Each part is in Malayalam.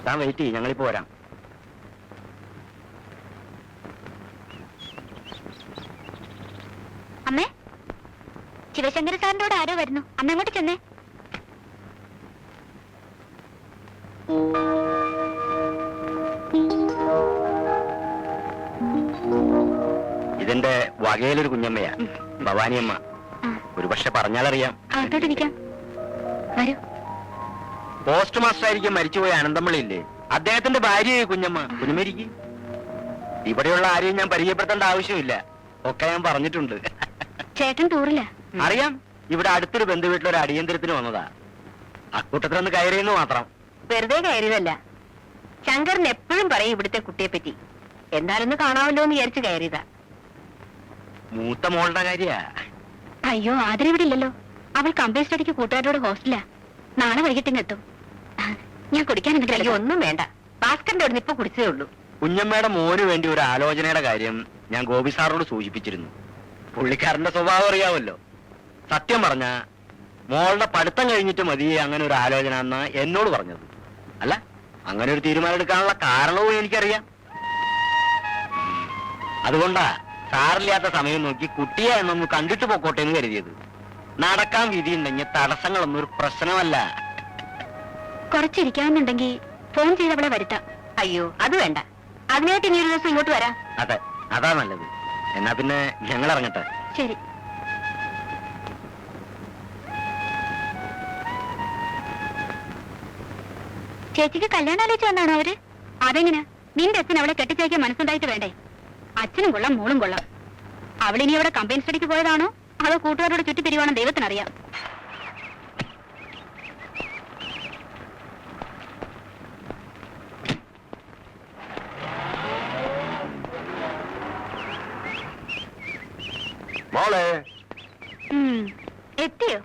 താൻ വെയിറ്റ് ചെയ്യും, ഞങ്ങളിപ്പോ വരാം. അമ്മേ, ശിവശങ്കര സാറിന്റെ കൂടെ ആരോ വരുന്നു. അമ്മ അങ്ങോട്ട് ചെന്നേ. ഇതിന്റെ വകയിലൊരു കുഞ്ഞമ്മയാ, ഭവാനിയമ്മ. ഒരുപക്ഷെ പറഞ്ഞാലറിയാം. അകത്തോട്ടിരിക്കാം, വരൂ. പോസ്റ്റ് മാസ്റ്റർ ആയിരിക്കും മരിച്ചുപോയ അനന്തമള്ളി ഇല്ലേ, അദ്ദേഹത്തിന്റെ ഭാര്യയായി കുഞ്ഞമ്മ. കുഞ്ഞമ്മരിക്ക് ഇവിടെയുള്ള ആരെയും ഞാൻ പരിചയപ്പെടുത്തേണ്ട ആവശ്യമില്ല, ഒക്കെ ഞാൻ പറഞ്ഞിട്ടുണ്ട്. ചേട്ടൻ ടൂറില്ല? അറിയാം, ഇവിടെ അടുത്തൊരു ബന്ധുവീട്ടിലൊരു അടിയന്തരത്തിന് വന്നതാ. അക്കൂട്ടത്തിലൊന്ന് കയറിയെന്ന് മാത്രം. വെറുതെ കയറിയതല്ല, ശങ്കരൻ എപ്പോഴും പറയും ഇവിടുത്തെ കുട്ടിയെ പറ്റി. എന്നാലൊന്ന് കാണാമല്ലോ എന്ന് വിചാരിച്ചു കയറിയതാ. മൂത്ത മോളുടെ കാര്യ. അയ്യോ, ആദരവിടെ ഇല്ലല്ലോ. അവൾ കമ്പനി സ്റ്റഡിക്ക് കൂട്ടുകാരോട് ഹോസ്റ്റലാ. നാളെ വൈകിട്ടും എത്തും. ഞാൻ കുടിക്കാൻ അയ്യോ ഒന്നും വേണ്ട, ഭാസ്കറിന്റെ അവിടെ ഇപ്പൊ കുടിച്ചതേ ഉള്ളൂ. കുഞ്ഞമ്മയുടെ മോന് വേണ്ടി ഒരു ആലോചനയുടെ കാര്യം ഞാൻ ഗോപി സാറിനോട് സൂചിപ്പിച്ചിരുന്നു. പുള്ളിക്കാരന്റെ സ്വഭാവം അറിയാമല്ലോ. സത്യം പറഞ്ഞ മോളുടെ പഠിത്തം കഴിഞ്ഞിട്ട് മതി അങ്ങനെ ഒരു ആലോചന എന്നാ എന്നോട് പറഞ്ഞത്. അല്ല, അങ്ങനെ ഒരു തീരുമാനം എടുക്കാനുള്ള കാരണവും എനിക്കറിയാം. അതുകൊണ്ടാ സാറില്ലാത്ത സമയം നോക്കി കുട്ടിയെ എന്നൊന്ന് കണ്ടിട്ട് പോക്കോട്ടെ എന്ന് കരുതിയത്. നടക്കാൻ വിധിയുണ്ടെങ്കിൽ തടസ്സങ്ങളൊന്നും ഒരു പ്രശ്നമല്ല. കുറച്ചിരിക്കാന്നുണ്ടെങ്കിൽ ഫോൺ ചെയ്ത് അവളെ വരുത്താം. അയ്യോ അത് വേണ്ട, അതിനായിട്ട് ഇനി ഒരു ദിവസം ഇങ്ങോട്ട് വരാം. അതെ, അതാ നല്ലത്. എന്നാ പിന്നെ ഞങ്ങൾ ഇറങ്ങട്ടെ. ശരി. ചേച്ചിക്ക് കല്യാണം ആലോചിച്ച് വന്നാണോ അവര്? അതെങ്ങനെ? നിന്റെ അച്ഛൻ അവളെ കെട്ടിച്ചയക്കാൻ മനസ്സുണ്ടായിട്ട് വേണ്ടേ? അച്ഛനും കൊള്ളാം, മോളും കൊള്ളാം. അവളിനി അവിടെ കമ്പനി സ്റ്റഡിക്ക് പോയതാണോ അതോ കൂട്ടുകാരോട് ചുറ്റി പിരിവാണോ ദൈവത്തിനറിയാം. മോളെ എത്തിയോ?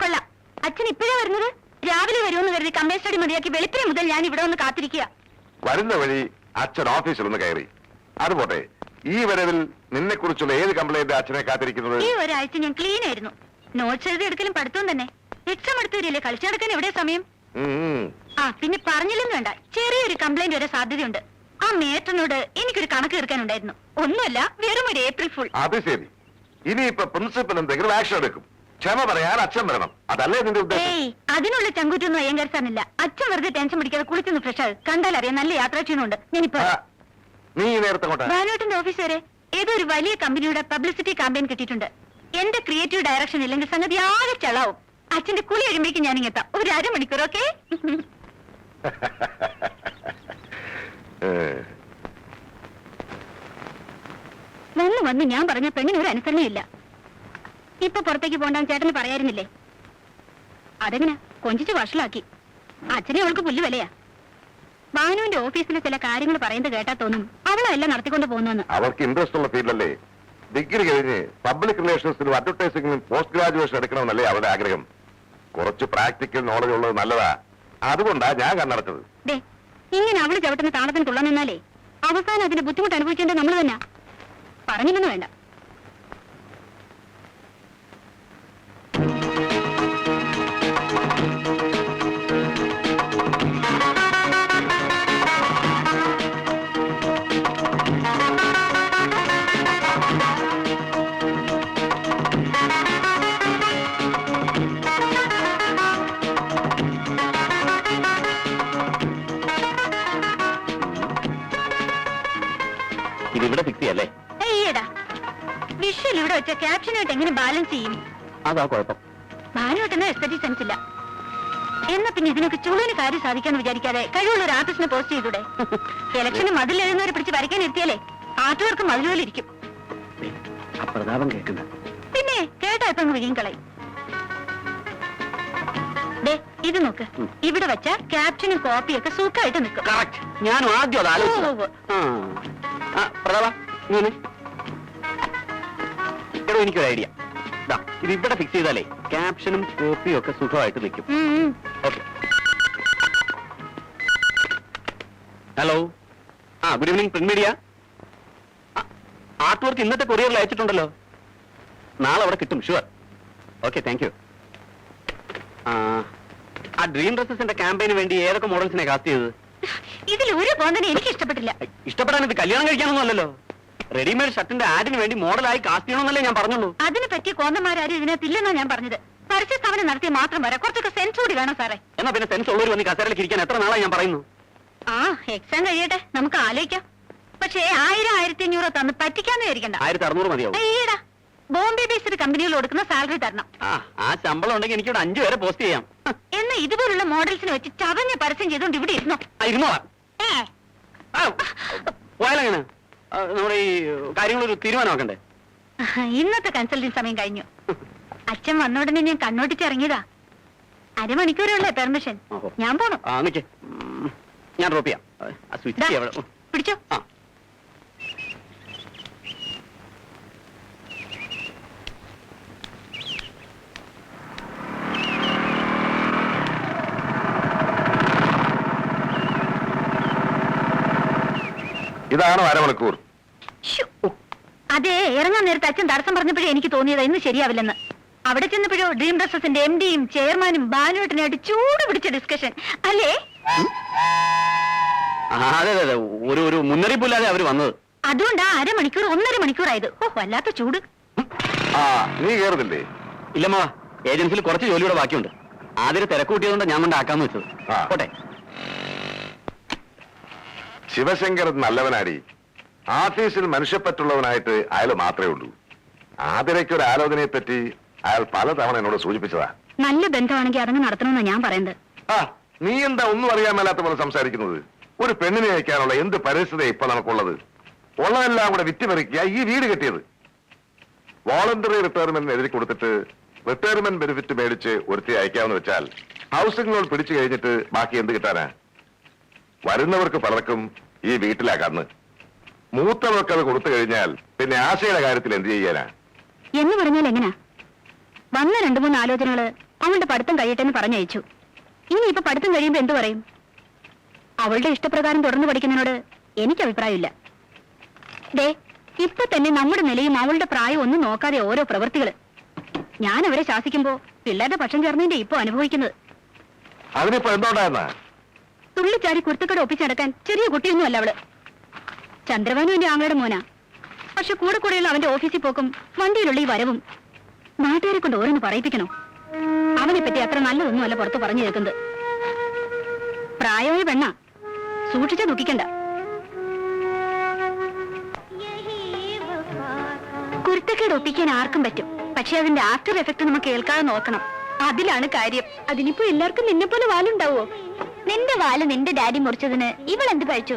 കൊള്ളാം. അച്ഛൻ ഇപ്പോഴാ വരുന്നത്? രാവിലെ വരുമെന്ന് കരുതി കമ്പനി സ്റ്റഡി മതിയാക്കി വെളുപ്പിനെ മുതൽ ഞാൻ ഇവിടെ ഒന്ന് കാത്തിരിക്കുക. വരുന്ന വഴി അച്ഛൻ ഓഫീസിൽ ഒന്ന് കയറി. അതുപോട്ടെ, ഈ വരവിൽ നിന്നെ കുറിച്ചുള്ള ഏത് കംപ്ലൈന്റ് അച്ഛനെ കാത്തിരിക്കുന്നത്? ഈ ഒരാഴ്ച ഞാൻ ക്ലീൻ ആയിരുന്നു. നോട്ട്സ് എഴുതി എടുക്കലും പഠിത്തവും തന്നെ. എക്സാം എടുത്തു വരില്ലേ, കളിച്ചു നടക്കാൻ എവിടെ സമയം? ആ പിന്നെ പറഞ്ഞില്ലെന്ന് വേണ്ട, ചെറിയൊരു കംപ്ലൈന്റ് വരെ സാധ്യതയുണ്ട്. ആ മേട്ടനോട് എനിക്കൊരു കണക്ക് തീർക്കാനുണ്ടായിരുന്നു. ഒന്നുമല്ല, വെറും ഒരു ഏപ്രിൽ ഫുൾ. അത് ശരി. ഇനിയിപ്പൊ പ്രിൻസിപ്പൽ എന്തെങ്കിലും ആക്ഷൻ എടുക്കും. ക്ഷമ പറയാൻ അച്ഛൻ വരണം, അതല്ലേ നിന്റെ ഉദ്ദേശം? ഏയ്, അതിനുള്ള ചങ്കൂറ്റൊന്നും അയ്യങ്കാർ സാറിനില്ല. അച്ഛൻ വെറുതെ ടെൻഷൻ പിടിക്കാതെ കുളിച്ചൊന്ന് ഫ്രഷ് ആകും. കണ്ടാലറിയാം നല്ല യാത്രാക്ഷീണമുണ്ട്. ഞാനിപ്പോ നീ നേരത്തെ കൊണ്ടാ ബാനോട്ടിന്റെ ഓഫീസ് വരെ ഏതോ ഒരു വലിയ കമ്പനിയുടെ പബ്ലിസിറ്റി ക്യാമ്പയിൻ കിട്ടിയിട്ടുണ്ട്. എന്റെ ക്രിയേറ്റീവ് ഡയറക്ഷൻ ഇല്ലെങ്കിൽ സംഗതി ആകെ ചളാവും. അച്ഛന്റെ കുളി കഴിയുമ്പോഴേക്കും ഞാനിങ്ങെത്താം. ഒരു അരമണിക്കൂർ. ഓക്കെ? വന്ന് ഞാൻ പറഞ്ഞ പെണ്ണിന് ഒരു അനുസരണയില്ല. ഇപ്പൊ പുറത്തേക്ക് പോണ്ടാൻ ചേട്ടന് പറയായിരുന്നില്ലേ? അതെങ്ങനെ കൊഞ്ചിച്ച് വഷളാക്കി. അച്ഛനെ അവൾക്ക് പുല്ല് വിലയാ. ബാനുവിന്റെ ഓഫീസിലെ ചില കാര്യങ്ങൾ പറയുന്നത് കേട്ടാ തോന്നും അവളെല്ലാം നടത്തിക്കൊണ്ട് പോകുന്നു. അവർക്ക് ഇൻട്രസ്റ്റ് ഉള്ള ഫീൽഡല്ലേ. ഡിഗ്രി കഴിഞ്ഞ് പബ്ലിക് റിലേഷൻസിലും അഡ്വർടൈസിംഗിലും പോസ്റ്റ് ഗ്രാജുവേഷൻ എടുക്കണമെന്നല്ലേ അവരുടെ ആഗ്രഹം. കുറച്ച് പ്രാക്ടിക്കൽ നോളജ് ഉള്ളത് നല്ലതാ. അതുകൊണ്ടാ ഞാൻ കണ്ണടച്ചത്. ഇങ്ങനെ അവള് ചവിട്ടുന്ന താളത്തിന് തുള്ളാൻ നിന്നാലേ അവസാനം അതിന്റെ ബുദ്ധിമുട്ട് അനുഭവിക്കേണ്ടത് നമ്മൾ തന്നെ. പറഞ്ഞില്ലെന്ന് വേണ്ട. ഇതിവിടെ ഫിക്സ് ചെയ്യല്ലേ? ഏടാ, വിഷ്വൽ ഇവിടെ വെച്ച ക്യാപ്ഷനായിട്ട് എങ്ങനെ ബാലൻസ് ചെയ്യും? അതാ കുഴപ്പം. ബാനുവേട്ടന് എസ്തറ്റിക് സെൻസ് ഇല്ല. എന്നാ പിന്നെ ഇതിനൊക്കെ ചുളുവിന് കാര്യം സാധിക്കാന്ന് വിചാരിക്കാതെ കഴിവുള്ള ഒരു ആർട്ടിസ്റ്റിനെ പോസ്റ്റ് ചെയ്തൂടെ? ഇലക്ഷന് മതിൽ എഴുതുന്നവരെ പിടിച്ച് വരയ്ക്കാൻ എത്തിയാലേ ആർട്ടുകാർക്ക് മതിലുപോലെ ഇരിക്കും. അപ്രതാപം കേൾക്കുന്ന പിന്നെ കേട്ടാ ഇപ്പൊ വിഴികളയും. ഇത് നോക്ക്, ഇവിടെ വെച്ച ക്യാപ്ഷനും കോപ്പിയൊക്കെ സൂക്കായിട്ട് നിൽക്കും. ഞാനും ആദ്യം അത് ആലോചിച്ചു. എനിക്കൊരു ഐഡിയ. ഇത് ഇവിടെ ഫിക്സ് ചെയ്താലേ ക്യാപ്ഷനും കോപ്പിയും ഒക്കെ സുഖമായിട്ട് നിൽക്കും. Okay. Hello, good evening print media. Art work ഇന്നത്തെ കൊറിയറിൽ അയച്ചിട്ടുണ്ടല്ലോ. നാളെ അവിടെ കിട്ടും, ഷുവർ. Okay, thank you. ആ ഡ്രീം ഡ്രസ്സസിന്റെ ക്യാമ്പയിന് വേണ്ടി ഏതൊക്കെ മോഡൽസിനെ കാസ്റ്റ് ചെയ്തത്? ഇതിൽ ഒരു പോന്നെ എനിക്ക് ഇഷ്ടപ്പെട്ടില്ല. ഇഷ്ടപ്പെടാൻ ഇത് കല്യാണം കഴിക്കാനൊന്നുമല്ലല്ലോ. റെഡിമെയ്ഡ് ഷർട്ടിന്റെ ആഡിന് വേണ്ടി മോഡലായി കാസ്റ്റ് ചെയ്യണമെന്നല്ലേ ഞാൻ പറഞ്ഞുള്ളൂ. അതിനെ പറ്റിയ കോന്നമാരും ഇതിനകത്തില്ലെന്നാ ഞാൻ പറഞ്ഞത്. പരസ്യ സ്ഥാപനം നടത്തിയ മാത്രം വരാം, കുറച്ചൊക്കെ സെൻസ് കൂടി വേണം സാറേ. എന്നാ പിന്നെ സെൻസ് ഉള്ളവർ വന്ന് കസേരയിലേക്ക് ഇരിക്കാൻ എത്ര നാളായി ഞാൻ പറയുന്നു. ആ എക്സാം കഴിയട്ടെ, നമുക്ക് ആലോചിക്കാം. പക്ഷേ 1000 1500 തന്ന് പറ്റിക്കാന്ന് വിചാരിക്കണ്ട. 1600 മതിയാവും. ഈടാ ബോംബെ ബേസ്ഡ് കമ്പനികൾ കൊടുക്കുന്ന സാലറി തരണം. ആ ശമ്പളം ഉണ്ടെങ്കിൽ എനിക്കിവിടെ 5 വരെ പോസ്റ്റ് ചെയ്യാം. എന്ന് ഇതുപോലുള്ള മോഡൽസിനെ വെച്ച് ചതഞ്ഞ പരസ്യം ചെയ്തുകൊണ്ട് ഇവിടെ ഇരുന്നോ? ഇരുന്നോളാം. പോയാലെങ്ങനെ? നമ്മുടെ ഈ കാര്യങ്ങളൊരു തീരുമാനമാക്കണ്ടേ? ഇന്നത്തെ കൺസൾട്ടിങ് സമയം കഴിഞ്ഞു. അച്ഛൻ വന്ന ഉടനെ ഞാൻ കണ്ണോട്ടിച്ചിറങ്ങിയതാ. അരമണിക്കൂറുള്ള പെർമിഷൻ. ഞാൻ പോണു. ഞാൻ ഡ്രോപ്പ് ചെയ്യാം. പിടിച്ചോ. ഇതാണോ അരമണിക്കൂർ? അതെ, ഇറങ്ങാൻ നേരത്തെ അച്ഛൻ തടസ്സം പറഞ്ഞപ്പോഴേ എനിക്ക് തോന്നിയതാ ഇന്ന് ശരിയാവില്ലെന്ന്. അവിടെ ചെന്നപ്പോഴോ ഡ്രീം ഡ്രസ്സസിന്റെ MDയും ചെയർമാനും ബാനുവേട്ടനായിട്ട് ചൂട് പിടിച്ച ഡിസ്കഷൻ അല്ലേ? അതെ അതെ, ഒരു മുന്നറിയിപ്പില്ലാതെ അവര് വന്നത്. അതുകൊണ്ടാ അരമണിക്കൂർ 1.5 മണിക്കൂറായത്. ഓ, വല്ലാത്ത ചൂട്. നീ കേറുന്നില്ലേ? ഇല്ലമ്മ, ഏജൻസിയിൽ കുറച്ച് ജോലിയുടെ ബാക്കിയുണ്ട്. ആദ്യം തിരക്ക് കൂട്ടിയതുകൊണ്ട് ഞാൻ കൊണ്ടാക്കാന്ന് വെച്ചത്. പോട്ടെ. ശിവശങ്കരൻ നല്ലവനാടി. ആഫീസിൽ മനുഷ്യപ്പറ്റുള്ളവനായിട്ട് അയാൾ മാത്രമേ ഉള്ളൂ. ആതിരയ്ക്കൊരു ആലോചനയെ പറ്റി അയാൾ പലതവണ എന്നോട് സൂചിപ്പിച്ചതാ. നല്ല ബന്ധമാണെങ്കിൽ അതങ്ങ് നടത്തണമെന്നാ ഞാൻ പറയുന്നത്. നീ എന്താ ഒന്നും അറിയാൻ മേലാത്ത പോലെ സംസാരിക്കുന്നത്? ഒരു പെണ്ണിനെ അയക്കാനുള്ള എന്ത് പരിസ്ഥിതി ഇപ്പൊ നമുക്കുള്ളത്? ഉള്ളതെല്ലാം കൂടെ വിറ്റുപറിക്കുക ഈ വീട് കെട്ടിയത്. വോളണ്ടറി റിട്ടയർമെന്റിന് എഴുതി കൊടുത്തിട്ട് റിട്ടയർമെന്റ് ബെനിഫിറ്റ് മേടിച്ച് ഒരുത്തി അയക്കാമെന്ന് വെച്ചാൽ ഹൗസിംഗ് ലോൺ പിടിച്ചു കഴിഞ്ഞിട്ട് ബാക്കി എന്ത് കിട്ടാനാ? വരുന്നവർക്ക് പലർക്കും ഈ വീട്ടിലാ കണ്ണ്. മൂത്തവർക്ക് അത് കൊടുത്തു കഴിഞ്ഞാൽ പിന്നെ ആശയുടെ കാര്യത്തിൽ എന്ത് ചെയ്യാനാ? എന്ന് പറഞ്ഞാൽ എങ്ങനാ? വന്ന 2-3 ആലോചനകള് അവളുടെ പഠിത്തം കഴിയട്ടെന്ന് പറഞ്ഞയച്ചു. ഇനി ഇപ്പൊ പഠിത്തം കഴിയുമ്പോ എന്തു പറയും? അവളുടെ ഇഷ്ടപ്രകാരം തുടർന്ന് പഠിക്കുന്നതിനോട് എനിക്ക് അഭിപ്രായമില്ല. ദേ, ഇപ്പൊ തന്നെ നമ്മുടെ നിലയും അവളുടെ പ്രായം ഒന്നും നോക്കാതെ ഓരോ പ്രവൃത്തികള്. ഞാൻ അവരെ ശാസിക്കുമ്പോ പിള്ളേരുടെ പക്ഷം ചേർന്നതിന്റെ ഇപ്പൊ അനുഭവിക്കുന്നത്. അതിനിപ്പോ എന്തുകൊണ്ടായിരുന്ന? തുള്ളിച്ചാടി കുരുത്തക്കട ഒപ്പിച്ചടക്കാൻ ചെറിയ കുട്ടിയൊന്നും അല്ല അവള്. ചന്ദ്രവാനു എന്റെ ആങ്ങളുടെ മോനാ. പക്ഷെ കൂടെ കൂടെയുള്ള അവന്റെ ഓഫീസിൽ പോക്കും വണ്ടിയിലുള്ള ഈ വരവും നാട്ടുകാരെ കൊണ്ട് ഓരോന്ന് പറയിപ്പിക്കണോ? അവനെ പറ്റി അത്ര നല്ലതൊന്നും അല്ല പുറത്ത് പറഞ്ഞു കേൾക്കുന്നത്. പ്രായമായ പെണ്ണ, സൂക്ഷിച്ചാ ദുഃഖിക്കണ്ട. കുരുത്തക്കേട് ഒപ്പിക്കാൻ ആർക്കും പറ്റും. പക്ഷെ അതിന്റെ ആഫ്റ്റർ എഫക്ട് നമുക്ക് കേൾക്കാതെ നോക്കണം. അതിലാണ് കാര്യം. അതിനിപ്പോ എല്ലാവർക്കും നിന്നെ പോലെ വാലുണ്ടാവോ? നിന്റെ വാല് നിന്റെ ഡാഡി മുറിച്ചതിന് ഇവൾ എന്ത് കഴിച്ചു?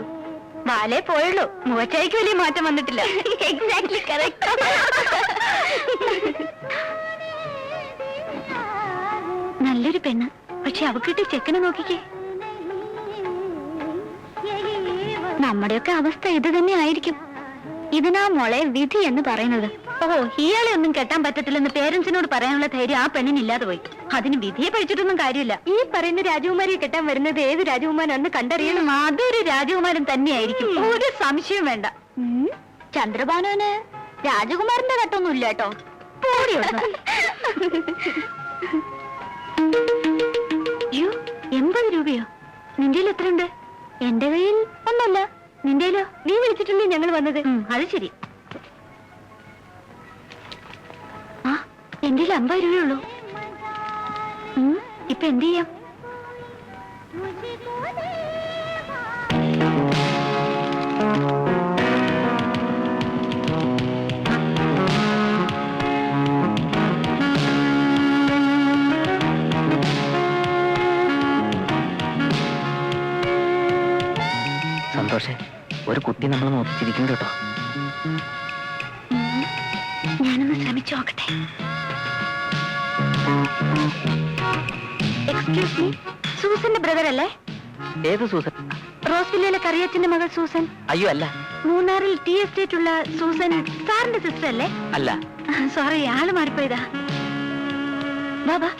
വാലേ പോയുള്ളൂ, മുഖച്ചായിക്ക് വലിയ മാറ്റം വന്നിട്ടില്ല. Exactly correct. നല്ലൊരു പെണ്ണ്, പക്ഷെ അവക്കിട്ട് ചെക്കനെ നോക്കിക്കേ. നമ്മുടെയൊക്കെ അവസ്ഥ ഇത് തന്നെ ആയിരിക്കും. ഇതിനാ മോളെ വിധി എന്ന് പറയുന്നത്. ഓഹോ, ഇയാളെ ഒന്നും കെട്ടാൻ പറ്റത്തില്ലെന്ന് പേരൻസിനോട് പറയാനുള്ള ധൈര്യം ആ പെണ്ണിനില്ലാതെ പോയി. അതിന് വിധിയെ പഠിച്ചിട്ടൊന്നും കാര്യമില്ല. ഈ പറയുന്ന രാജകുമാരിയെ കെട്ടാൻ വരുന്നത് ഏത് രാജകുമാരാണെന്ന് കണ്ടറിയണം. അതൊരു രാജകുമാരൻ തന്നെയായിരിക്കും, ഒരു സംശയം വേണ്ട. ചന്ദ്രഭാനുവിന് രാജകുമാരന്റെ കട്ടൊന്നും ഇല്ല കേട്ടോ. അയ്യോ, 80 രൂപയോ? നിന്റെ എത്രയുണ്ട്? എന്റെ കയ്യിൽ ഒന്നല്ല. നിന്റെയിലോ? നീ വിളിച്ചിട്ടല്ലേ ഞങ്ങൾ വന്നത്. അത് ശരി. ആ, എന്റെ 50 രൂപയുള്ളൂ. ഇപ്പൊ എന്ത് ചെയ്യാം? സന്തോഷേ, ഒരു കുട്ടി നമ്മൾ നോക്കിച്ചിരിക്കുന്നു കേട്ടോ. ഞാനൊന്ന് ശ്രമിച്ചു നോക്കട്ടെ. എക്സ്ക്യൂസ് മീ, സൂസന്റെ ബ്രദർ അല്ലേ? ഏത് സൂസൻ? റോസ്വില്ലയിലെ കറിയച്ചന്റെ മകൾ സൂസൻ. അയ്യോ അല്ല. മൂന്നാറിൽ ടീ എസ്റ്റേറ്റ് ഉള്ള സൂസൻ സാറിന്റെ സിസ്റ്റർ അല്ലേ? അല്ല. സോറി, ആള് മാറിപ്പോയതാ. ബാബാ,